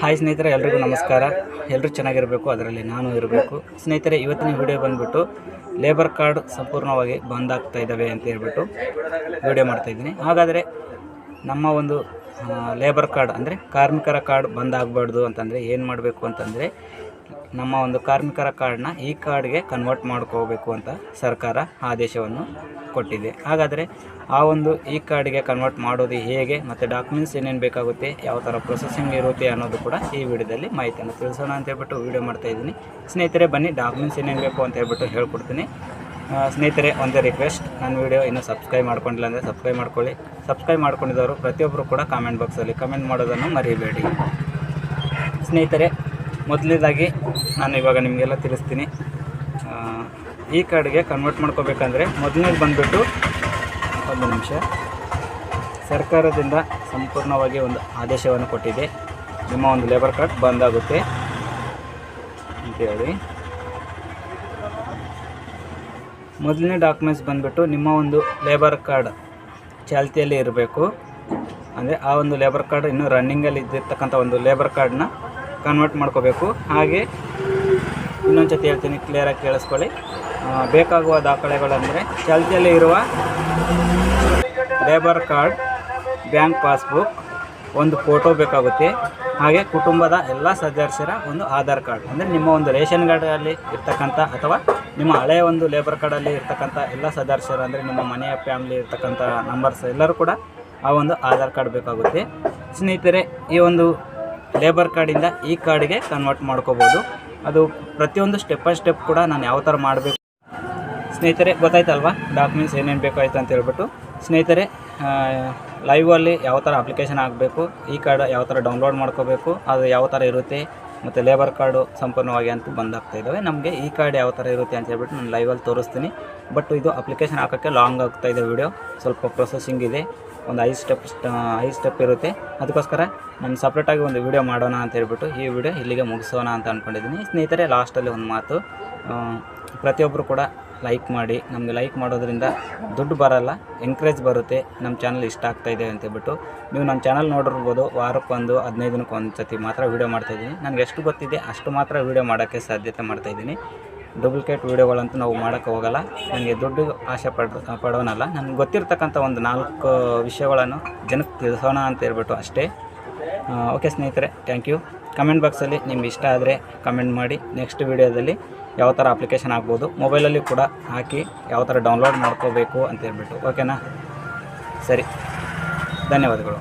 Hi ಸ್ನೇಹಿತರೆ, ಎಲ್ರಿಗೂ ನಮಸ್ಕಾರ. ಎಲ್ಲರೂ ಚೆನ್ನಾಗಿರಬೇಕು, ಅದರಲ್ಲಿ ನಾನು ಇರಬೇಕು. ಸ್ನೇಹಿತರೆ, ಇವತ್ತಿನ ವಿಡಿಯೋ ಬಂದುಬಿಟ್ಟು ಲೇಬರ್ ಕಾರ್ಡ್ ಸಂಪೂರ್ಣವಾಗಿ ಬಂದ್ ಆಗ್ತಾ ಇದ್ದಾವೆ ಅಂತ ಹೇಳ್ಬಿಟ್ಟು ವಿಡಿಯೋ ಮಾಡ್ತಾಯಿದ್ದೀನಿ. ಹಾಗಾದರೆ ನಮ್ಮ ಒಂದು ಲೇಬರ್ ಕಾರ್ಡ್ ಅಂದರೆ ಕಾರ್ಮಿಕರ ಕಾರ್ಡ್ ಬಂದ್ ಆಗಬಾರ್ದು ಅಂತಂದರೆ ಏನು ಮಾಡಬೇಕು ಅಂತಂದರೆ, ನಮ್ಮ ಒಂದು ಕಾರ್ಮಿಕರ ಕಾರ್ಡ್ನ ಈ ಕಾರ್ಡ್ಗೆ ಕನ್ವರ್ಟ್ ಮಾಡ್ಕೋಬೇಕು ಅಂತ ಸರ್ಕಾರ ಆದೇಶವನ್ನು ಕೊಟ್ಟಿದೆ. ಹಾಗಾದರೆ ಆ ಒಂದು ಈ ಕಾರ್ಡಿಗೆ ಕನ್ವರ್ಟ್ ಮಾಡೋದು ಹೇಗೆ ಮತ್ತು ಡಾಕ್ಯುಮೆಂಟ್ಸ್ ಏನೇನು ಬೇಕಾಗುತ್ತೆ, ಯಾವ ಥರ ಪ್ರೊಸೆಸಿಂಗ್ ಇರುತ್ತೆ ಅನ್ನೋದು ಕೂಡ ಈ ವಿಡಿಯೋದಲ್ಲಿ ಮಾಹಿತಿಯನ್ನು ತಿಳಿಸೋಣ ಅಂತ ಹೇಳ್ಬಿಟ್ಟು ವಿಡಿಯೋ ಮಾಡ್ತಾಯಿದ್ದೀನಿ. ಸ್ನೇಹಿತರೆ, ಬನ್ನಿ ಡಾಕ್ಯುಮೆಂಟ್ಸ್ ಏನೇನು ಬೇಕು ಅಂತ ಹೇಳ್ಬಿಟ್ಟು ಹೇಳ್ಕೊಡ್ತೀನಿ. ಸ್ನೇಹಿತರೆ, ಒಂದೇ ರಿಕ್ವೆಸ್ಟ್, ನನ್ನ ವಿಡಿಯೋ ಇನ್ನೂ ಸಬ್ಸ್ಕ್ರೈಬ್ ಮಾಡ್ಕೊಂಡಿಲ್ಲ ಅಂದರೆ ಸಬ್ಸ್ಕ್ರೈಬ್ ಮಾಡ್ಕೊಳ್ಳಿ. ಸಬ್ಸ್ಕ್ರೈಬ್ ಮಾಡ್ಕೊಂಡಿದ್ದವರು ಪ್ರತಿಯೊಬ್ಬರು ಕೂಡ ಕಾಮೆಂಟ್ ಬಾಕ್ಸಲ್ಲಿ ಕಮೆಂಟ್ ಮಾಡೋದನ್ನು ಮರಿಬೇಡಿ. ಸ್ನೇಹಿತರೆ, ಮೊದಲನೇದಾಗಿ ನಾನು ಇವಾಗ ನಿಮಗೆಲ್ಲ ತಿಳಿಸ್ತೀನಿ. ಈ ಕಾರ್ಡ್ಗೆ ಕನ್ವರ್ಟ್ ಮಾಡ್ಕೋಬೇಕಂದ್ರೆ ಮೊದಲನೇದು ಬಂದುಬಿಟ್ಟು ಒಂದು ನಿಮಿಷ, ಸರ್ಕಾರದಿಂದ ಸಂಪೂರ್ಣವಾಗಿ ಒಂದು ಆದೇಶವನ್ನು ಕೊಟ್ಟಿದೆ, ನಿಮ್ಮ ಒಂದು ಲೇಬರ್ ಕಾರ್ಡ್ ಬಂದಾಗುತ್ತೆ ಅಂತೇಳಿ. ಮೊದಲನೇ ಡಾಕ್ಯುಮೆಂಟ್ಸ್ ಬಂದುಬಿಟ್ಟು ನಿಮ್ಮ ಒಂದು ಲೇಬರ್ ಕಾರ್ಡ್ ಚಾಲ್ತಿಯಲ್ಲಿ ಇರಬೇಕು. ಅಂದರೆ ಆ ಒಂದು ಲೇಬರ್ ಕಾರ್ಡ್ ಇನ್ನೂ ರನ್ನಿಂಗಲ್ಲಿ ಇದ್ದಿರ್ತಕ್ಕಂಥ ಒಂದು ಲೇಬರ್ ಕಾರ್ಡ್ನ ಕನ್ವರ್ಟ್ ಮಾಡ್ಕೋಬೇಕು. ಹಾಗೆ ಇನ್ನೊಂದು ಸತಿ ಹೇಳ್ತೀನಿ, ಕ್ಲಿಯರಾಗಿ ಕೇಳಿಸ್ಕೊಳ್ಳಿ. ಬೇಕಾಗುವ ದಾಖಲೆಗಳಂದರೆ ಚಾಲ್ತಿಯಲ್ಲಿ ಇರುವ ಲೇಬರ್ ಕಾರ್ಡ್, ಬ್ಯಾಂಕ್ ಪಾಸ್ಬುಕ್, ಒಂದು ಫೋಟೋ ಬೇಕಾಗುತ್ತೆ. ಹಾಗೆ ಕುಟುಂಬದ ಎಲ್ಲ ಸದಸ್ಯರ ಒಂದು ಆಧಾರ್ ಕಾರ್ಡ್, ಅಂದರೆ ನಿಮ್ಮ ಒಂದು ರೇಷನ್ ಕಾರ್ಡಲ್ಲಿ ಇರ್ತಕ್ಕಂಥ ಅಥವಾ ನಿಮ್ಮ ಹಳೆಯ ಒಂದು ಲೇಬರ್ ಕಾರ್ಡಲ್ಲಿ ಇರ್ತಕ್ಕಂಥ ಎಲ್ಲ ಸದಸ್ಯರು, ಅಂದರೆ ನಿಮ್ಮ ಮನೆಯ ಫ್ಯಾಮಿಲಿ ಇರ್ತಕ್ಕಂಥ ನಂಬರ್ಸ್ ಎಲ್ಲರೂ ಕೂಡ ಆ ಒಂದು ಆಧಾರ್ ಕಾರ್ಡ್ ಬೇಕಾಗುತ್ತೆ. ಸ್ನೇಹಿತರೆ, ಈ ಒಂದು ಲೇಬರ್ ಕಾರ್ಡಿಂದ ಈ ಕಾರ್ಡಿಗೆ ಕನ್ವರ್ಟ್ ಮಾಡ್ಕೋಬೋದು. ಅದು ಪ್ರತಿಯೊಂದು ಸ್ಟೆಪ್ ಬೈ ಸ್ಟೆಪ್ ಕೂಡ ನಾನು ಯಾವ ಥರ ಮಾಡಬೇಕು. ಸ್ನೇಹಿತರೆ, ಗೊತ್ತಾಯ್ತಲ್ವಾ ಡಾಕ್ಯುಮೆಂಟ್ಸ್ ಏನೇನು ಬೇಕಾಯ್ತು ಅಂತ ಹೇಳ್ಬಿಟ್ಟು. ಸ್ನೇಹಿತರೆ, ಲೈವಲ್ಲಿ ಯಾವ ಥರ ಅಪ್ಲಿಕೇಶನ್ ಆಗಬೇಕು, ಈ ಕಾರ್ಡ್ ಯಾವ ಥರ ಡೌನ್ಲೋಡ್ ಮಾಡ್ಕೋಬೇಕು, ಅದು ಯಾವ ಥರ ಇರುತ್ತೆ, ಮತ್ತು ಲೇಬರ್ ಕಾರ್ಡು ಸಂಪೂರ್ಣವಾಗಿ ಅಂತೂ ಬಂದಾಗ್ತಾಯಿದ್ದಾವೆ. ನಮಗೆ ಈ ಕಾರ್ಡ್ ಯಾವ ಥರ ಇರುತ್ತೆ ಅಂತ ಹೇಳ್ಬಿಟ್ಟು ನಾನು ಲೈವಲ್ಲಿ ತೋರಿಸ್ತೀನಿ. ಬಟ್ ಇದು ಅಪ್ಲಿಕೇಶನ್ ಹಾಕೋಕ್ಕೆ ಲಾಂಗ್ ಆಗ್ತಾಯಿದೆ ವಿಡಿಯೋ, ಸ್ವಲ್ಪ ಪ್ರೊಸೆಸಿಂಗ್ ಇದೆ, ಒಂದು 5 ಸ್ಟೆಪ್ ಇರುತ್ತೆ. ಅದಕ್ಕೋಸ್ಕರ ನಾನು ಸಪ್ರೇಟಾಗಿ ಒಂದು ವಿಡಿಯೋ ಮಾಡೋಣ ಅಂತ ಹೇಳ್ಬಿಟ್ಟು ಈ ವಿಡಿಯೋ ಇಲ್ಲಿಗೆ ಮುಗಿಸೋಣ ಅಂತ ಅಂದ್ಕೊಂಡಿದ್ದೀನಿ. ಸ್ನೇಹಿತರೆ, ಲಾಸ್ಟಲ್ಲಿ ಒಂದು ಮಾತು, ಪ್ರತಿಯೊಬ್ಬರು ಕೂಡ ಲೈಕ್ ಮಾಡಿ. ನಮಗೆ ಲೈಕ್ ಮಾಡೋದ್ರಿಂದ ದುಡ್ಡು ಬರೋಲ್ಲ, ಎಂಕರೇಜ್ ಬರುತ್ತೆ. ನಮ್ಮ ಚಾನಲ್ ಇಷ್ಟ ಆಗ್ತಾಯಿದೆ ಅಂತ ಹೇಳ್ಬಿಟ್ಟು ನೀವು ನನ್ನ ಚಾನಲ್ ನೋಡಿರ್ಬೋದು. ವಾರಕ್ಕೊಂದು 15 ದಿನಕ್ಕೆ ಒಂದು ಸತಿ ಮಾತ್ರ ವೀಡಿಯೋ ಮಾಡ್ತಾಯಿದ್ದೀನಿ. ನನಗೆ ಎಷ್ಟು ಗೊತ್ತಿದೆ ಅಷ್ಟು ಮಾತ್ರ ವೀಡಿಯೋ ಮಾಡೋಕ್ಕೆ ಸಾಧ್ಯತೆ ಮಾಡ್ತಾಯಿದ್ದೀನಿ. ಡೂಪ್ಲಿಕೇಟ್ ವೀಡಿಯೋಗಳಂತೂ ನಾವು ಮಾಡೋಕ್ಕೆ ಹೋಗೋಲ್ಲ. ನನಗೆ ದುಡ್ಡು ಆಸೆ ಪಡೋನಲ್ಲ. ನನಗೆ ಗೊತ್ತಿರ್ತಕ್ಕಂಥ ಒಂದು 4 ವಿಷಯಗಳನ್ನು ಜನಕ್ಕೆ ತಿಳಿಸೋಣ ಅಂತ ಹೇಳ್ಬಿಟ್ಟು ಅಷ್ಟೇ. ಓಕೆ ಸ್ನೇಹಿತರೆ, ಥ್ಯಾಂಕ್ ಯು. ಕಮೆಂಟ್ ಬಾಕ್ಸಲ್ಲಿ ನಿಮ್ಗೆ ಇಷ್ಟ ಆದರೆ ಕಮೆಂಟ್ ಮಾಡಿ. ನೆಕ್ಸ್ಟ್ ವೀಡಿಯೋದಲ್ಲಿ ಯಾವ ಥರ ಅಪ್ಲಿಕೇಶನ್ ಆಗ್ಬೋದು, ಮೊಬೈಲಲ್ಲಿ ಕೂಡ ಹಾಕಿ ಯಾವ ಥರ ಡೌನ್ಲೋಡ್ ಮಾಡ್ಕೋಬೇಕು ಅಂತ ಹೇಳ್ಬಿಟ್ಟು. ಓಕೆನಾ? ಸರಿ, ಧನ್ಯವಾದಗಳು.